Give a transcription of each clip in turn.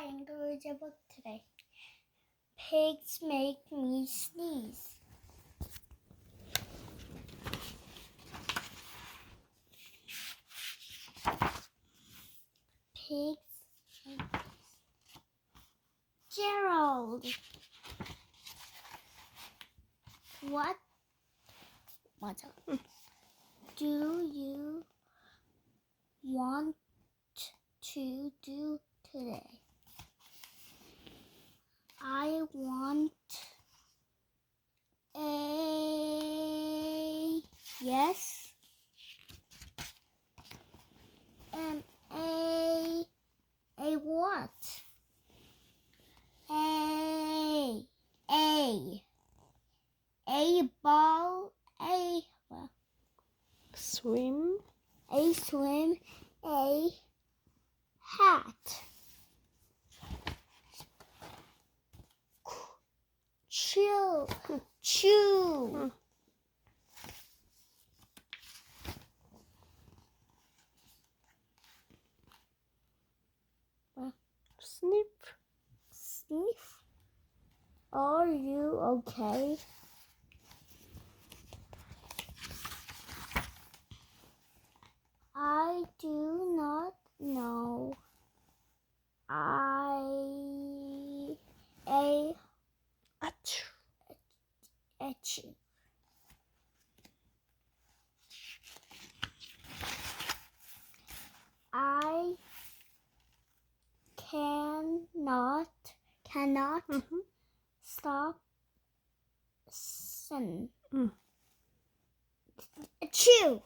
trying to read a book today. Pigs make me sneeze. Pigs make me sneeze. Gerald, what do you want to do today? I want a yes and a what? A ball, Swim. a swim, a hat. Chew, chew. Sniff. Sniff. Are you okay? I do not know. Achoo. I cannot stop sun. Achoo.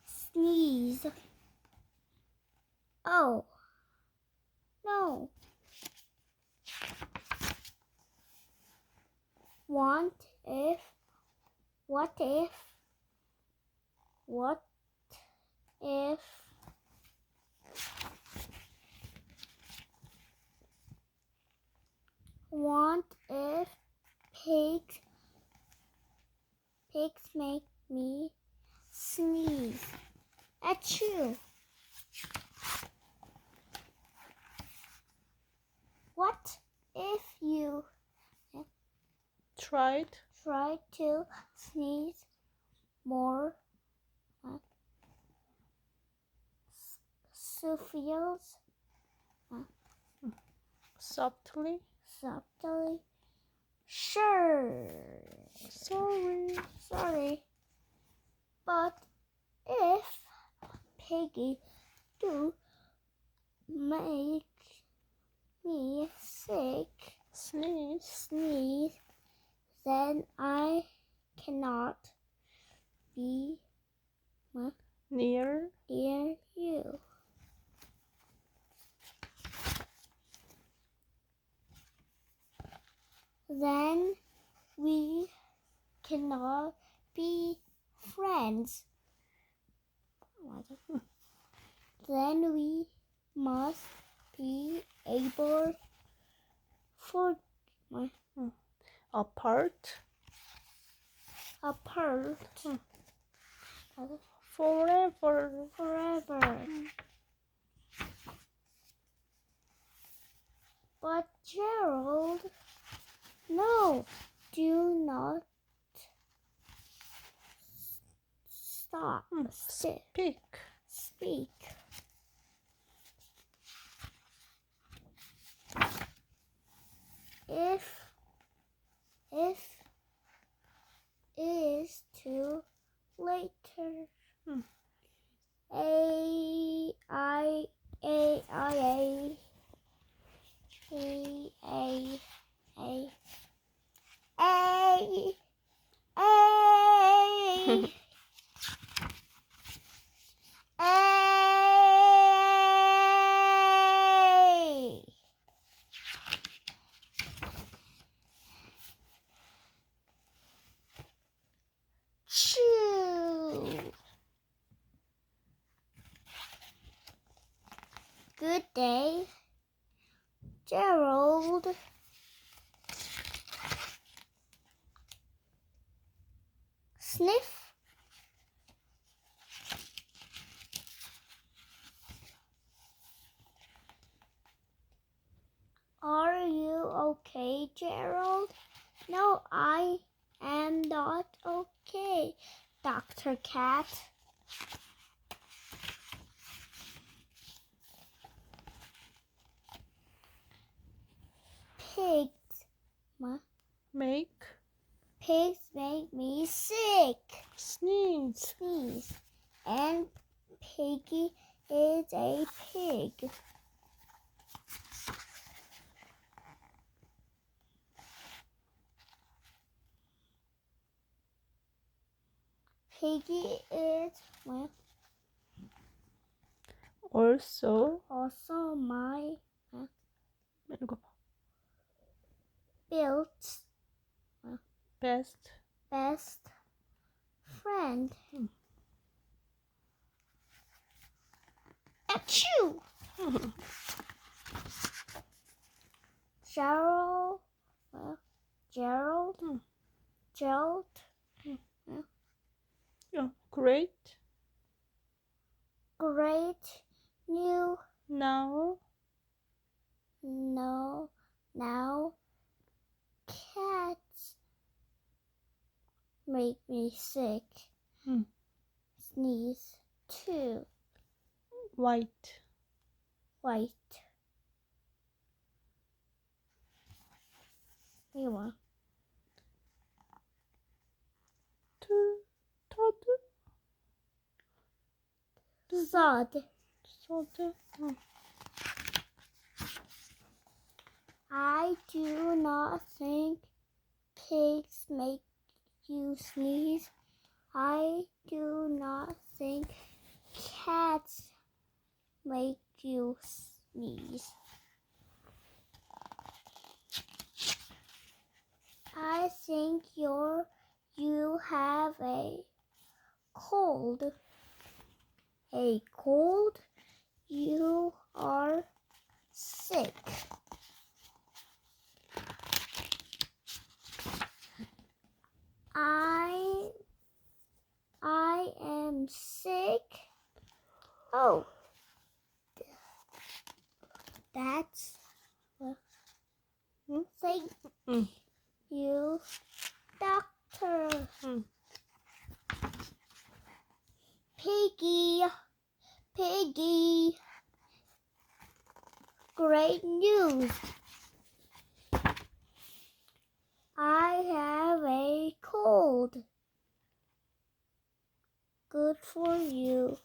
Sneeze. Oh, no. What if what if pigs make me sneeze? Achoo. What if you Try to sneeze more softly. Sure. Sorry. But if Piggy do make me sneeze, then I cannot be Near you. Then we cannot be friends. Then we must be able apart. Forever. But Gerald, no, do not stop. Speak. If is too later. Chew. Good day, Gerald. Sniff. Are you okay, Gerald? No, I am not okay, Dr. Cat. Pigs. What? Pigs make me sick. Sneeze. Sneeze. And Piggy is a pig. Piggy is Also, my 읽어봐. built Best. friend. Achoo! Gerald. Gerald. Yeah, great. Great new. Now, No. Now. Cats make me sick. Sneeze. Too. white. White. You want? Todd. Sod. Sod. I do not think pigs make you sneeze. I do not think cats make you sneeze. I think you have a cold. A cold? You are sick. I am sick. Oh, that's thank you, doctor. Piggy, great news. I have a cold. Good for you.